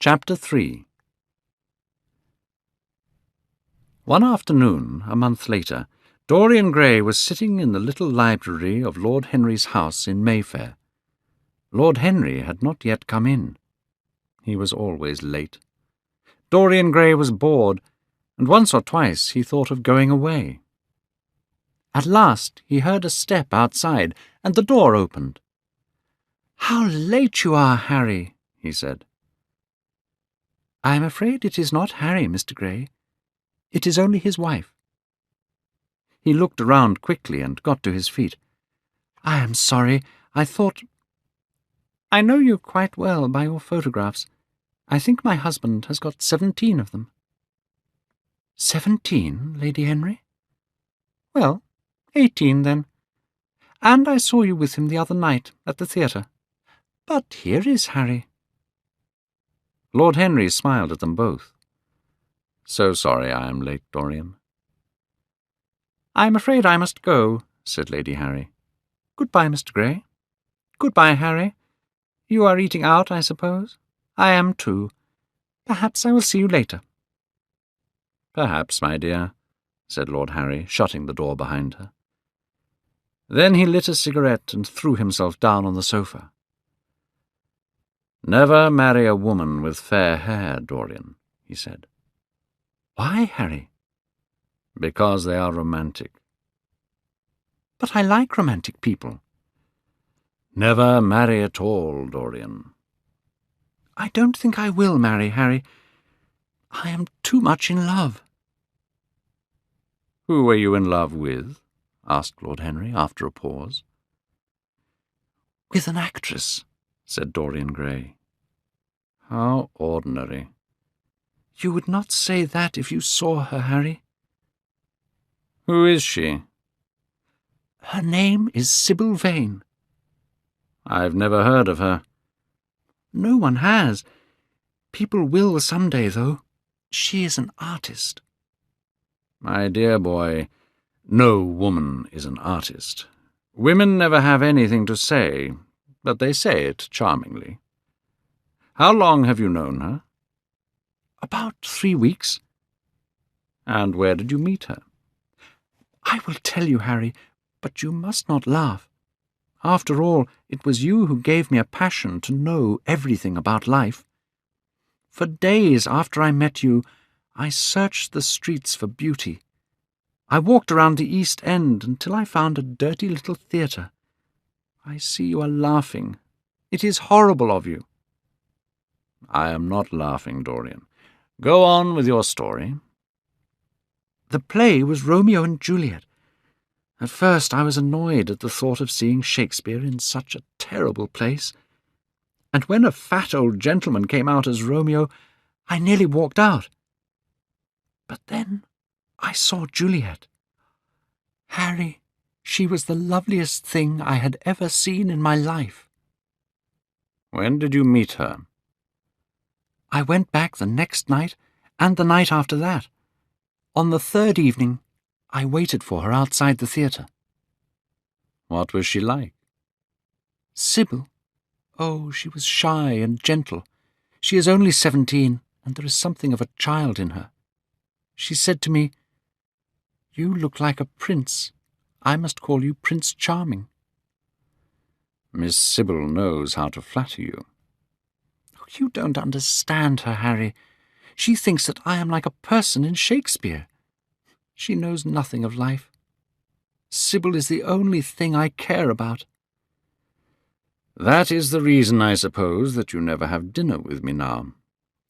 Chapter 3. One afternoon, a month later, Dorian Gray was sitting in the little library of Lord Henry's house in Mayfair. Lord Henry had not yet come in. He was always late. Dorian Gray was bored, and once or twice he thought of going away. At last he heard a step outside, and the door opened. "How late you are, Harry," he said. "I am afraid it is not Harry, Mr. Gray. It is only his wife." He looked around quickly and got to his feet. "I am sorry. I thought—" "I know you quite well by your photographs. I think my husband has got 17 of them." 17, Lady Henry? Well, 18 then. And I saw you with him the other night at the theatre. But here is Harry." Lord Henry smiled at them both. "So sorry I am late, Dorian." "I am afraid I must go," said Lady Harry. "Goodbye, Mr. Gray." "Goodbye, Harry. You are eating out, I suppose? I am too. Perhaps I will see you later." "Perhaps, my dear," said Lord Harry, shutting the door behind her. Then he lit a cigarette and threw himself down on the sofa. "Never marry a woman with fair hair, Dorian," he said. "Why, Harry?" "Because they are romantic." "But I like romantic people." "Never marry at all, Dorian." "I don't think I will marry, Harry. I am too much in love." "Who were you in love with?" asked Lord Henry, after a pause. "With an actress," said Dorian Gray. "How ordinary." "You would not say that if you saw her, Harry." "Who is she?" "Her name is Sybil Vane." "I've never heard of her." "No one has. People will some day, though. She is an artist." "My dear boy, no woman is an artist. Women never have anything to say, but they say it charmingly. How long have you known her?" "About 3 weeks." "And where did you meet her?" "I will tell you, Harry, but you must not laugh. After all, it was you who gave me a passion to know everything about life. For days after I met you, I searched the streets for beauty. I walked around the East End until I found a dirty little theatre. I see you are laughing. It is horrible of you." "I am not laughing, Dorian. Go on with your story." "The play was Romeo and Juliet. At first I was annoyed at the thought of seeing Shakespeare in such a terrible place. And when a fat old gentleman came out as Romeo, I nearly walked out. But then I saw Juliet. Harry, she was the loveliest thing I had ever seen in my life." "When did you meet her?" "I went back the next night and the night after that. On the third evening, I waited for her outside the theatre." "What was she like?" "Sybil? Oh, she was shy and gentle. She is only 17, and there is something of a child in her. She said to me, 'You look like a prince. I must call you Prince Charming.'" "Miss Sybil knows how to flatter you." "Oh, you don't understand her, Harry. She thinks that I am like a person in Shakespeare. She knows nothing of life. Sybil is the only thing I care about." "That is the reason, I suppose, that you never have dinner with me now.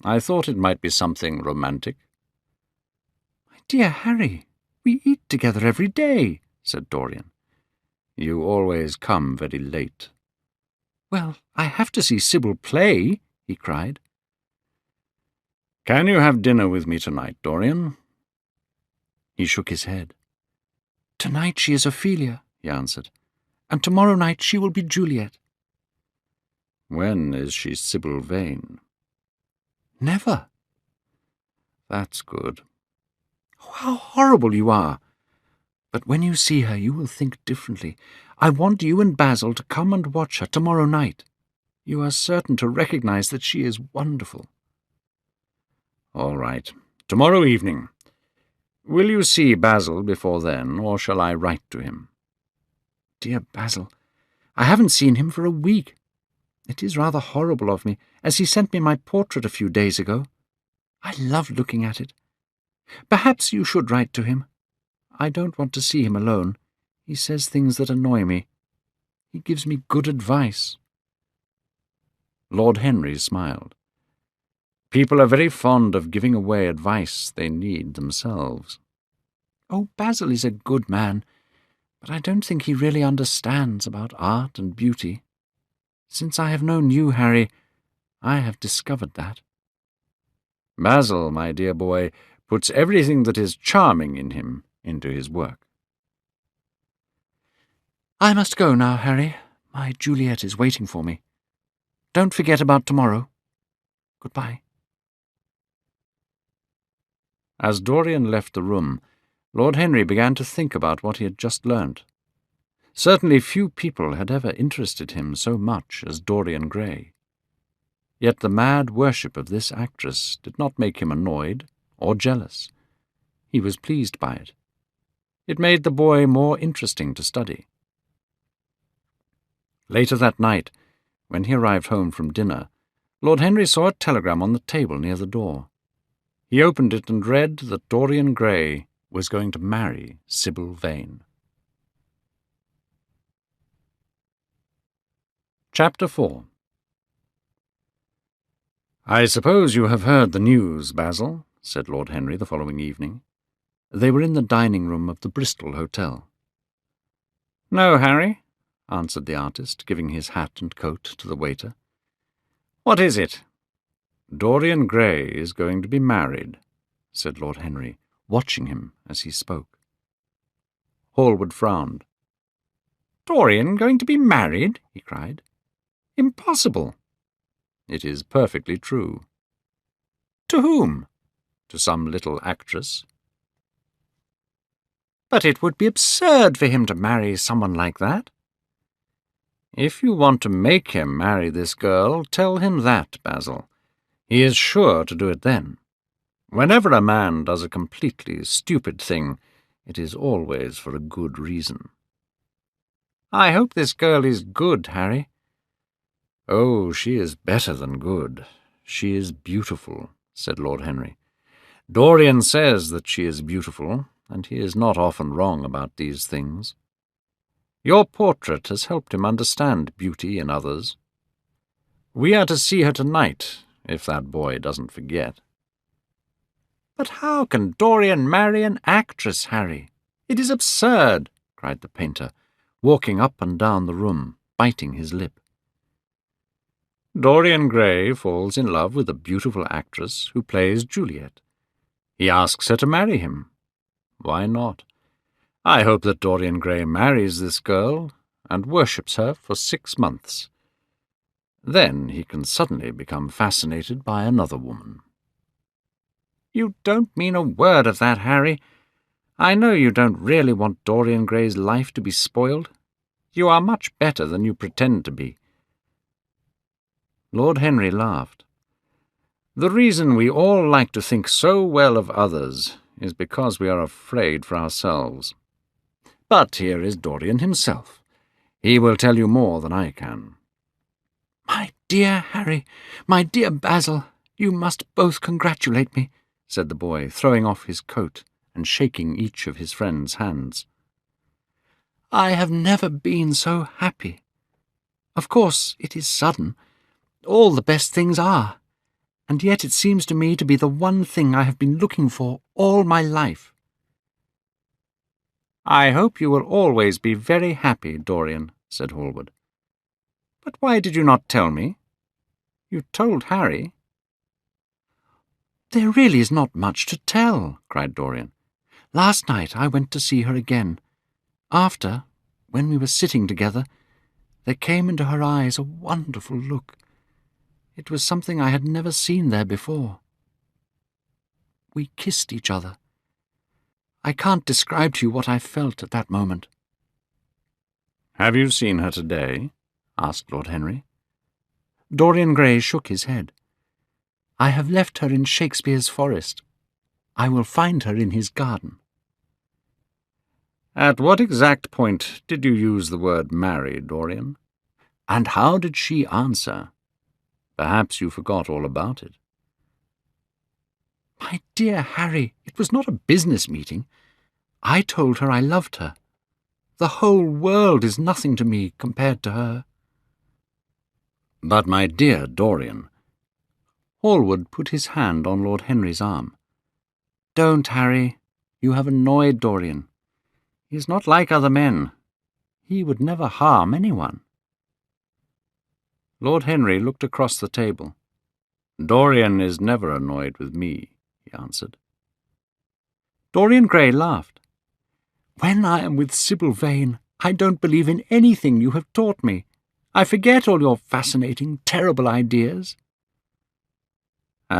I thought it might be something romantic." "My dear Harry, we eat together every day," said Dorian. "You always come very late." "Well, I have to see Sybil play," he cried. "Can you have dinner with me tonight, Dorian?" He shook his head. "Tonight she is Ophelia," he answered, "and tomorrow night she will be Juliet." "When is she Sybil Vane?" "Never." "That's good." "Oh, how horrible you are! But when you see her, you will think differently. I want you and Basil to come and watch her tomorrow night. You are certain to recognize that she is wonderful." All right. Tomorrow evening. Will you see Basil before then, or shall I write to him? Dear Basil, I haven't seen him for a week. It is rather horrible of me, as he sent me my portrait a few days ago. I love looking at it. Perhaps you should write to him. I don't want to see him alone. He says things that annoy me. He gives me good advice. Lord Henry smiled. People are very fond of giving away advice they need themselves. Oh, Basil is a good man, but I don't think he really understands about art and beauty. Since I have known you, Harry, I have discovered that. Basil, my dear boy, puts everything that is charming in him into his work. I must go now, Harry. My Juliet is waiting for me. Don't forget about tomorrow. Goodbye. As Dorian left the room, Lord Henry began to think about what he had just learnt. Certainly few people had ever interested him so much as Dorian Gray. Yet the mad worship of this actress did not make him annoyed or jealous. He was pleased by it. It made the boy more interesting to study. Later that night, when he arrived home from dinner, Lord Henry saw a telegram on the table near the door. He opened it and read that Dorian Gray was going to marry Sybil Vane. Chapter 4. "I suppose you have heard the news, Basil," said Lord Henry the following evening. They were in the dining-room of the Bristol Hotel. "No, Harry," answered the artist, giving his hat and coat to the waiter. "What is it?" "Dorian Gray is going to be married," said Lord Henry, watching him as he spoke. Hallward frowned. "Dorian going to be married?" he cried. "Impossible." "It is perfectly true." "To whom?" "To some little actress." "But it would be absurd for him to marry someone like that." "If you want to make him marry this girl, tell him that, Basil. He is sure to do it then. Whenever a man does a completely stupid thing, it is always for a good reason." "I hope this girl is good, Harry." "Oh, she is better than good. She is beautiful," said Lord Henry. "Dorian says that she is beautiful, and he is not often wrong about these things. Your portrait has helped him understand beauty in others. We are to see her tonight, if that boy doesn't forget." "But how can Dorian marry an actress, Harry? It is absurd," cried the painter, walking up and down the room, biting his lip. "Dorian Gray falls in love with a beautiful actress who plays Juliet. He asks her to marry him. Why not? I hope that Dorian Gray marries this girl and worships her for 6 months. Then he can suddenly become fascinated by another woman." "You don't mean a word of that, Harry. I know you don't really want Dorian Gray's life to be spoiled. You are much better than you pretend to be." Lord Henry laughed. "The reason we all like to think so well of others is because we are afraid for ourselves. But here is Dorian himself. He will tell you more than I can." "My dear Harry, my dear Basil, you must both congratulate me," said the boy, throwing off his coat and shaking each of his friend's hands. "I have never been so happy. Of course, it is sudden. All the best things are. And yet it seems to me to be the one thing I have been looking for all my life." "I hope you will always be very happy, Dorian," said Hallward. "But why did you not tell me? You told Harry." "There really is not much to tell," cried Dorian. "Last night I went to see her again. After, when we were sitting together, there came into her eyes a wonderful look. It was something I had never seen there before. We kissed each other. I can't describe to you what I felt at that moment." "Have you seen her today?" asked Lord Henry. Dorian Gray shook his head. I have left her in Shakespeare's forest. I will find her in his garden." "At what exact point did you use the word marry, Dorian? And how did she answer? Perhaps you forgot all about it." "My dear Harry, it was not a business meeting. I told her I loved her. The whole world is nothing to me compared to her." "But, my dear Dorian—" Hallward put his hand on Lord Henry's arm. "Don't, Harry. You have annoyed Dorian. He is not like other men. He would never harm anyone." Lord Henry looked across the table. "Dorian is never annoyed with me," he answered. Dorian Gray laughed. "When I am with Sybil Vane, I don't believe in anything you have taught me. I forget all your fascinating, terrible ideas."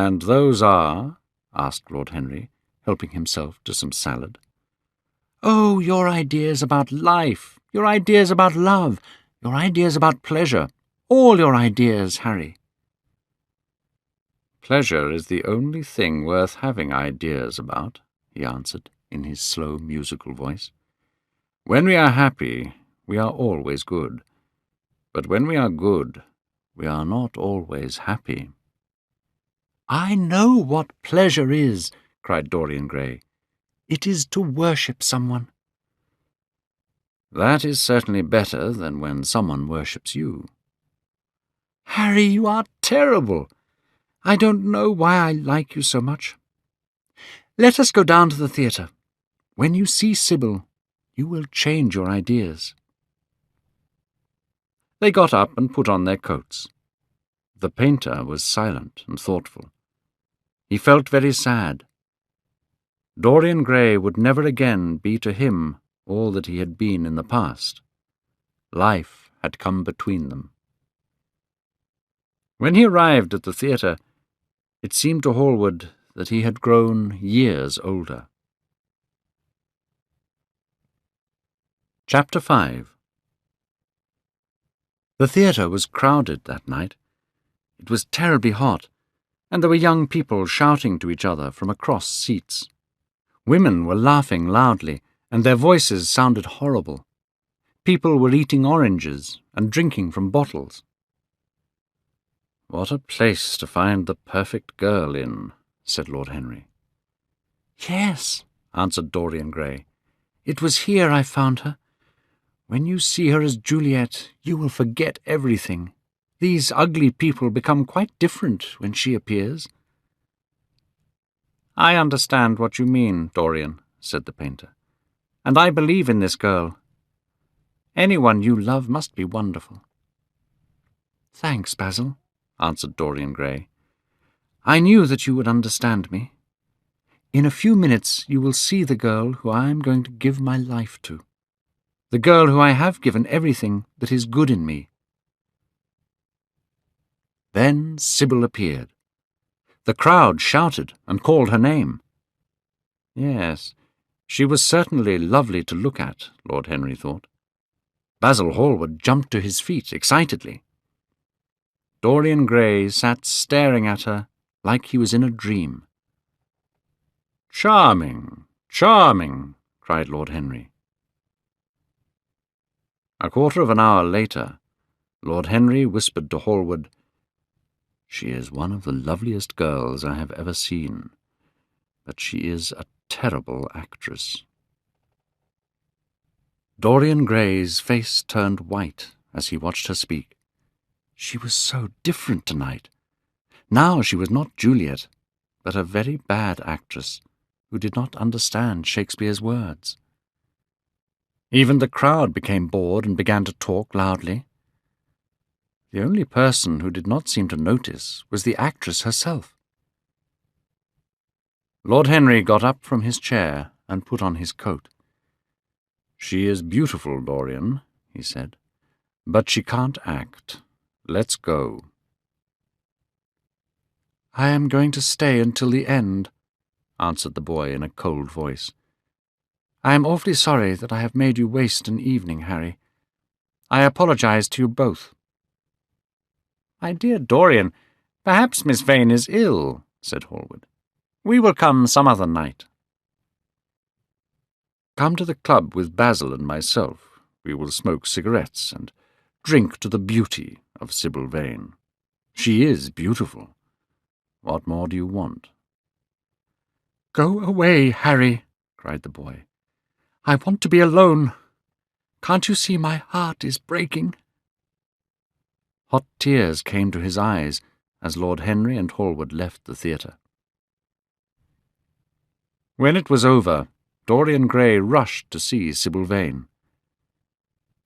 "And those are?" asked Lord Henry, helping himself to some salad. "Oh, your ideas about life, your ideas about love, your ideas about pleasure, all your ideas, Harry." "Pleasure is the only thing worth having ideas about," he answered in his slow, musical voice. "When we are happy, we are always good. But when we are good, we are not always happy." "I know what pleasure is," cried Dorian Gray. "It is to worship someone." "That is certainly better than when someone worships you." "Harry, you are terrible. I don't know why I like you so much. Let us go down to the theatre. When you see Sybil, you will change your ideas." They got up and put on their coats. The painter was silent and thoughtful. He felt very sad. Dorian Gray would never again be to him all that he had been in the past. Life had come between them. When he arrived at the theatre, it seemed to Hallward that he had grown years older. Chapter 5. The theatre was crowded that night. It was terribly hot, and there were young people shouting to each other from across seats. Women were laughing loudly, and their voices sounded horrible. People were eating oranges and drinking from bottles. "What a place to find the perfect girl in," said Lord Henry. "Yes," answered Dorian Gray. "It was here I found her. When you see her as Juliet, you will forget everything. These ugly people become quite different when she appears." "I understand what you mean, Dorian," said the painter, "and I believe in this girl. Anyone you love must be wonderful." "Thanks, Basil," answered Dorian Gray. "I knew that you would understand me. In a few minutes you will see the girl who I am going to give my life to, the girl who I have given everything that is good in me." Then Sybil appeared. The crowd shouted and called her name. Yes, she was certainly lovely to look at, Lord Henry thought. Basil Hallward jumped to his feet excitedly. Dorian Gray sat staring at her like he was in a dream. "Charming, charming," cried Lord Henry. A quarter of an hour later, Lord Henry whispered to Hallward, "She is one of the loveliest girls I have ever seen, but she is a terrible actress." Dorian Gray's face turned white as he watched her speak. She was so different tonight. Now she was not Juliet, but a very bad actress who did not understand Shakespeare's words. Even the crowd became bored and began to talk loudly. The only person who did not seem to notice was the actress herself. Lord Henry got up from his chair and put on his coat. "She is beautiful, Dorian," he said, "but she can't act. Let's go." "I am going to stay until the end," answered the boy in a cold voice. "I am awfully sorry that I have made you waste an evening, Harry. I apologize to you both." "My dear Dorian, "Perhaps Miss Vane is ill," said Hallward. "We will come some other night." "Come to the club with Basil and myself. We will smoke cigarettes and drink to the beauty of Sybil Vane. She is beautiful. What more do you want?" "Go away, Harry," cried the boy. "I want to be alone. Can't you see my heart is breaking?" Hot tears came to his eyes as Lord Henry and Hallward left the theatre. When it was over, Dorian Gray rushed to see Sybil Vane.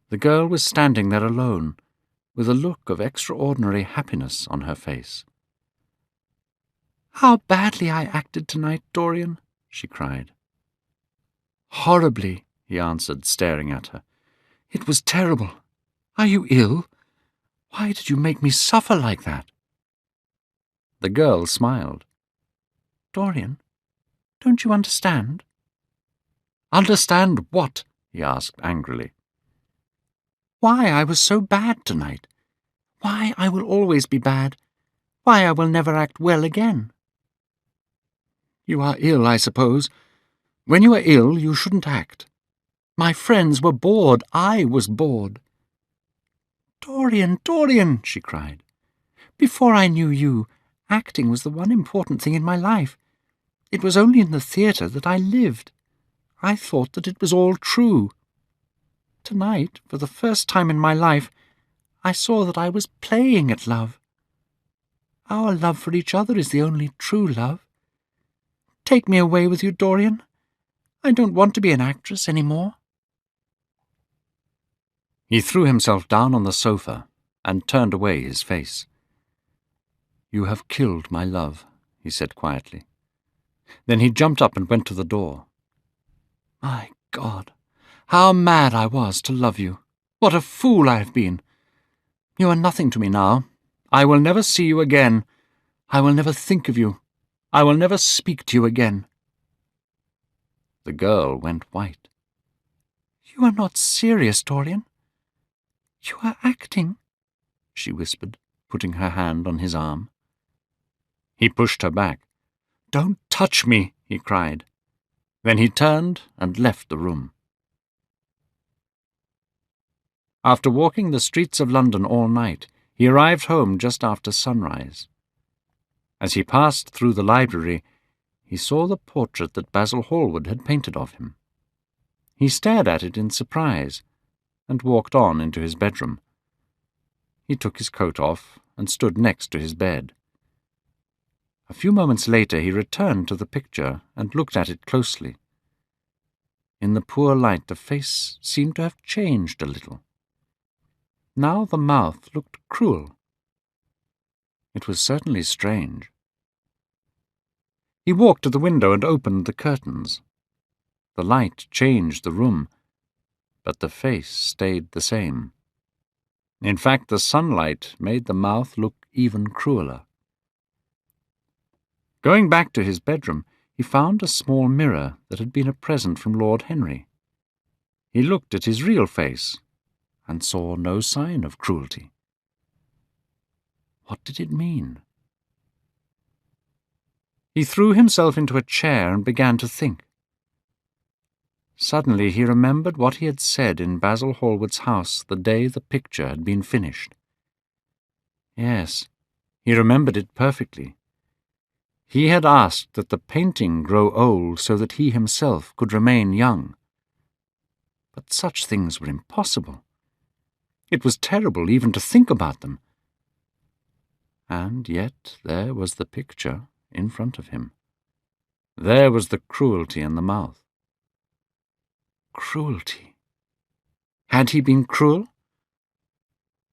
The girl was standing there alone, with a look of extraordinary happiness on her face. "How badly I acted tonight, Dorian," she cried. "Horribly," he answered, staring at her. "It was terrible. Are you ill? Why did you make me suffer like that?" The girl smiled. "Dorian, don't you understand?" "Understand what?" he asked angrily. "Why I was so bad tonight. Why I will always be bad. Why I will never act well again." "You are ill, I suppose. When you are ill, you shouldn't act. My friends were bored. I was bored." "Dorian, Dorian," she cried. "Before I knew you, acting was the one important thing in my life. It was only in the theatre that I lived. I thought that it was all true. Tonight, for the first time in my life, I saw that I was playing at love. Our love for each other is the only true love. Take me away with you, Dorian. I don't want to be an actress any more." He threw himself down on the sofa and turned away his face. "You have killed my love," he said quietly. Then he jumped up and went to the door. "My God, how mad I was to love you! What a fool I have been! You are nothing to me now. I will never see you again. I will never think of you. I will never speak to you again." The girl went white. "You are not serious, Dorian. You are acting," she whispered, putting her hand on his arm. He pushed her back. "Don't touch me," he cried. Then he turned and left the room. After walking the streets of London all night, he arrived home just after sunrise. As he passed through the library, he saw the portrait that Basil Hallward had painted of him. He stared at it in surprise and walked on into his bedroom. He took his coat off and stood next to his bed. A few moments later he returned to the picture and looked at it closely. In the poor light the face seemed to have changed a little. Now the mouth looked cruel. It was certainly strange. He walked to the window and opened the curtains. The light changed the room, but the face stayed the same. In fact, the sunlight made the mouth look even crueler. Going back to his bedroom, he found a small mirror that had been a present from Lord Henry. He looked at his real face and saw no sign of cruelty. What did it mean? He threw himself into a chair and began to think. Suddenly he remembered what he had said in Basil Hallward's house the day the picture had been finished. Yes, he remembered it perfectly. He had asked that the painting grow old so that he himself could remain young. But such things were impossible. It was terrible even to think about them. And yet there was the picture in front of him. There was the cruelty in the mouth. Cruelty. Had he been cruel?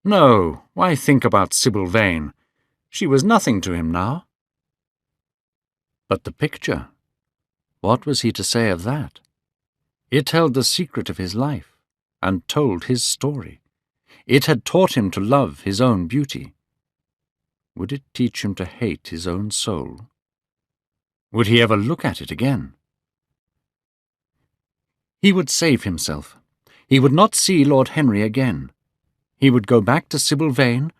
No, why think about Sybil Vane? She was nothing to him now. But the picture, what was he to say of that? It held the secret of his life and told his story. It had taught him to love his own beauty. Would it teach him to hate his own soul? Would he ever look at it again? He would save himself. He would not see Lord Henry again. He would go back to Sybil Vane,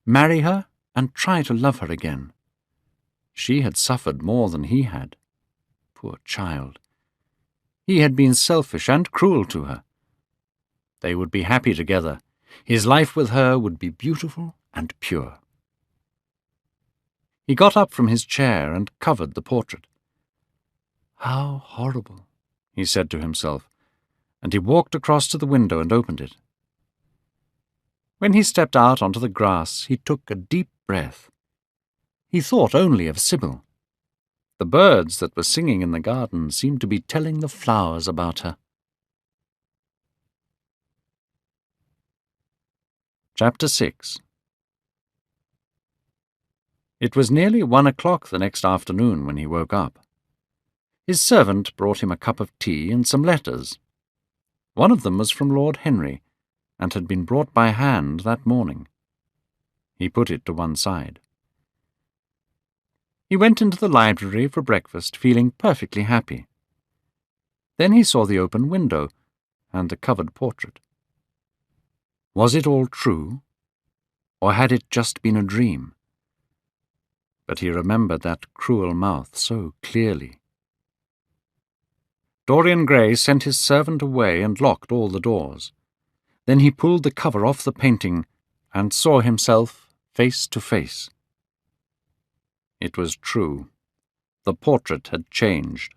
marry her, and try to love her again. She had suffered more than he had. Poor child. He had been selfish and cruel to her. They would be happy together. His life with her would be beautiful and pure. He got up from his chair and covered the portrait. How horrible, he said to himself, and he walked across to the window and opened it. When he stepped out onto the grass, he took a deep breath. He thought only of Sybil. The birds that were singing in the garden seemed to be telling the flowers about her. Chapter 6. It was nearly 1 o'clock the next afternoon when he woke up. His servant brought him a cup of tea and some letters. One of them was from Lord Henry, and had been brought by hand that morning. He put it to one side. He went into the library for breakfast, feeling perfectly happy. Then he saw the open window and the covered portrait. Was it all true, or had it just been a dream? But he remembered that cruel mouth so clearly. Dorian Gray sent his servant away and locked all the doors. Then he pulled the cover off the painting and saw himself face to face. It was true. The portrait had changed.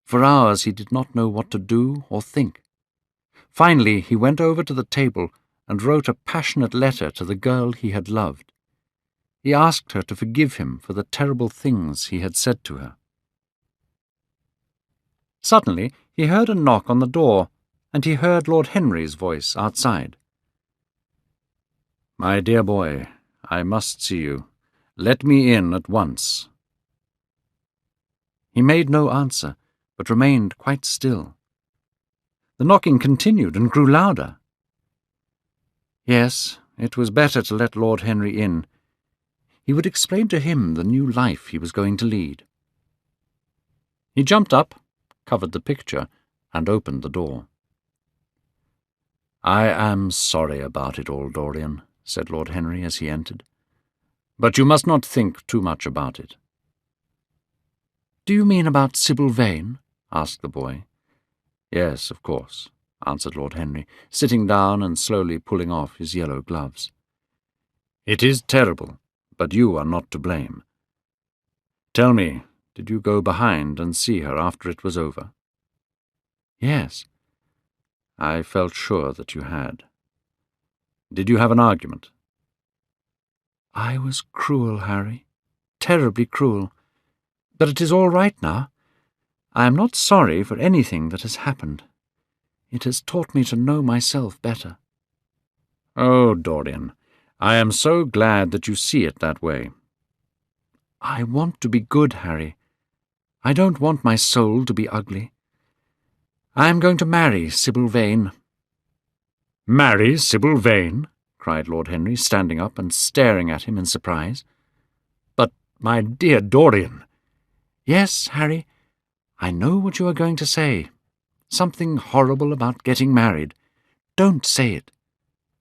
For hours he did not know what to do or think. Finally, he went over to the table and wrote a passionate letter to the girl he had loved. He asked her to forgive him for the terrible things he had said to her. Suddenly, he heard a knock on the door, and he heard Lord Henry's voice outside. "My dear boy, I must see you. Let me in at once." He made no answer, but remained quite still. The knocking continued and grew louder. Yes, it was better to let Lord Henry in. He would explain to him the new life he was going to lead. He jumped up, covered the picture, and opened the door. "I am sorry about it all, Dorian," said Lord Henry as he entered. "But you must not think too much about it." "Do you mean about Sybil Vane?" asked the boy. "Yes, of course," answered Lord Henry, sitting down and slowly pulling off his yellow gloves. "It is terrible, but you are not to blame. Tell me, did you go behind and see her after it was over?" "Yes." "I felt sure that you had. Did you have an argument?" "I was cruel, Harry, terribly cruel. But it is all right now. I am not sorry for anything that has happened. It has taught me to know myself better." "Oh, Dorian, I am so glad that you see it that way." "I want to be good, Harry. I don't want my soul to be ugly. I am going to marry Sybil Vane." "Marry Sybil Vane?" cried Lord Henry, standing up and staring at him in surprise. "But, my dear Dorian—" "Yes, Harry, I know what you are going to say. Something horrible about getting married. Don't say it.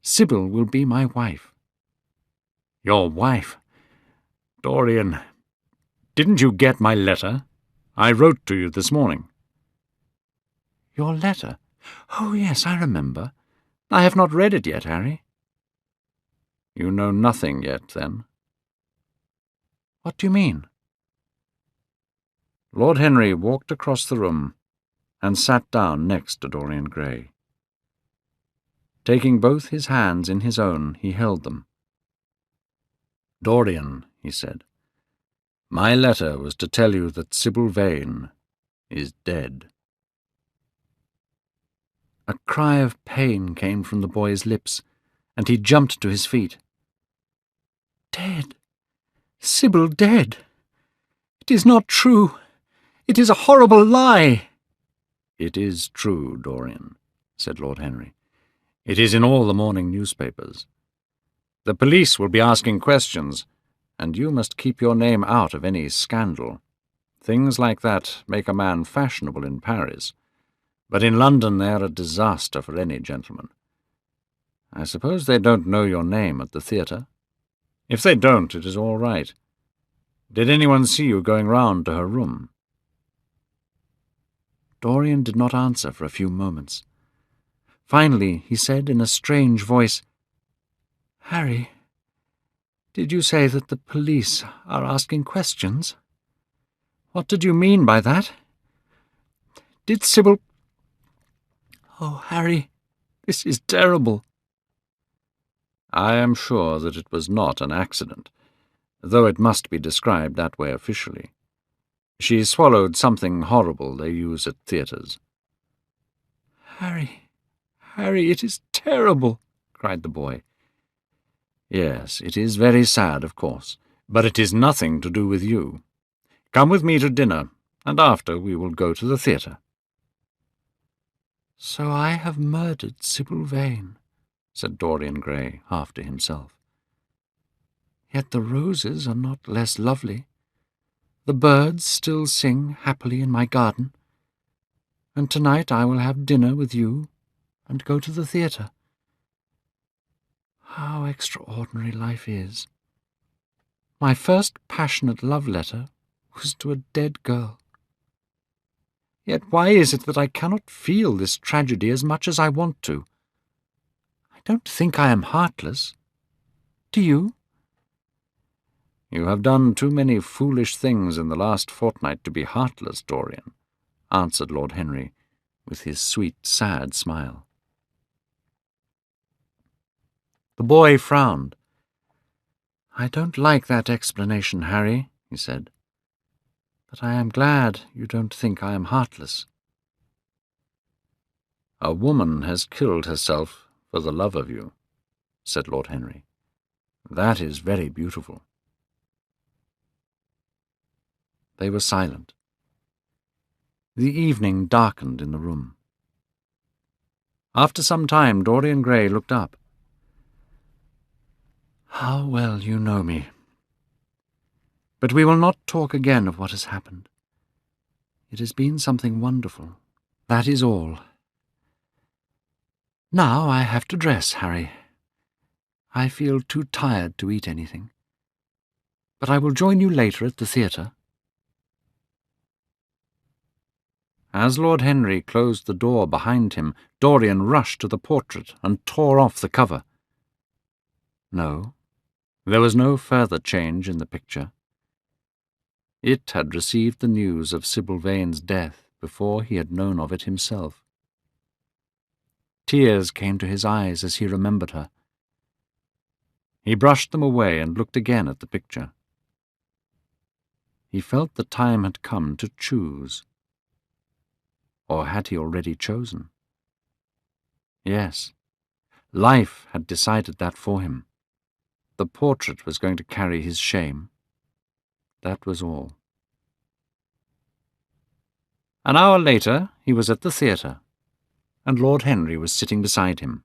Sybil will be my wife." "Your wife? Dorian, didn't you get my letter? I wrote to you this morning." "Your letter? Oh, yes, I remember. I have not read it yet, Harry." "You know nothing yet, then?" "What do you mean?" Lord Henry walked across the room and sat down next to Dorian Gray. Taking both his hands in his own, he held them. "Dorian," he said, "my letter was to tell you that Sybil Vane is dead." A cry of pain came from the boy's lips, and he jumped to his feet. "Dead? Sybil dead? It is not true. It is a horrible lie." "It is true, Dorian," said Lord Henry. "It is in all the morning newspapers. The police will be asking questions, and you must keep your name out of any scandal. Things like that make a man fashionable in Paris, but in London they are a disaster for any gentleman. I suppose they don't know your name at the theatre?" If they don't, it is all right. Did anyone see you going round to her room?" Dorian did not answer for a few moments. Finally, he said in a strange voice, "Harry, did you say that the police are asking questions? What did you mean by that? Did Sybil— Oh, Harry, this is terrible." "I am sure that it was not an accident, though it must be described that way officially. She swallowed something horrible they use at theatres." "Harry, Harry, it is terrible," cried the boy. "Yes, it is very sad, of course, but it is nothing to do with you. Come with me to dinner, and after we will go to the theatre." "So I have murdered Sybil Vane," said Dorian Gray, half to himself. "Yet the roses are not less lovely. The birds still sing happily in my garden. And tonight I will have dinner with you and go to the theatre. How extraordinary life is. My first passionate love letter was to a dead girl. Yet why is it that I cannot feel this tragedy as much as I want to? I don't think I am heartless. Do you?" "You have done too many foolish things in the last fortnight to be heartless, Dorian," answered Lord Henry, with his sweet, sad smile. The boy frowned. "I don't like that explanation, Harry," he said. "But I am glad you don't think I am heartless." "A woman has killed herself for the love of you," said Lord Henry. "That is very beautiful." They were silent. The evening darkened in the room. After some time, Dorian Gray looked up. "How well you know me. But we will not talk again of what has happened. It has been something wonderful. That is all. Now I have to dress, Harry. I feel too tired to eat anything. But I will join you later at the theatre." As Lord Henry closed the door behind him, Dorian rushed to the portrait and tore off the cover. No, there was no further change in the picture. It had received the news of Sybil Vane's death before he had known of it himself. Tears came to his eyes as he remembered her. He brushed them away and looked again at the picture. He felt the time had come to choose. Or had he already chosen? Yes, life had decided that for him. The portrait was going to carry his shame. That was all. An hour later, he was at the theatre, and Lord Henry was sitting beside him.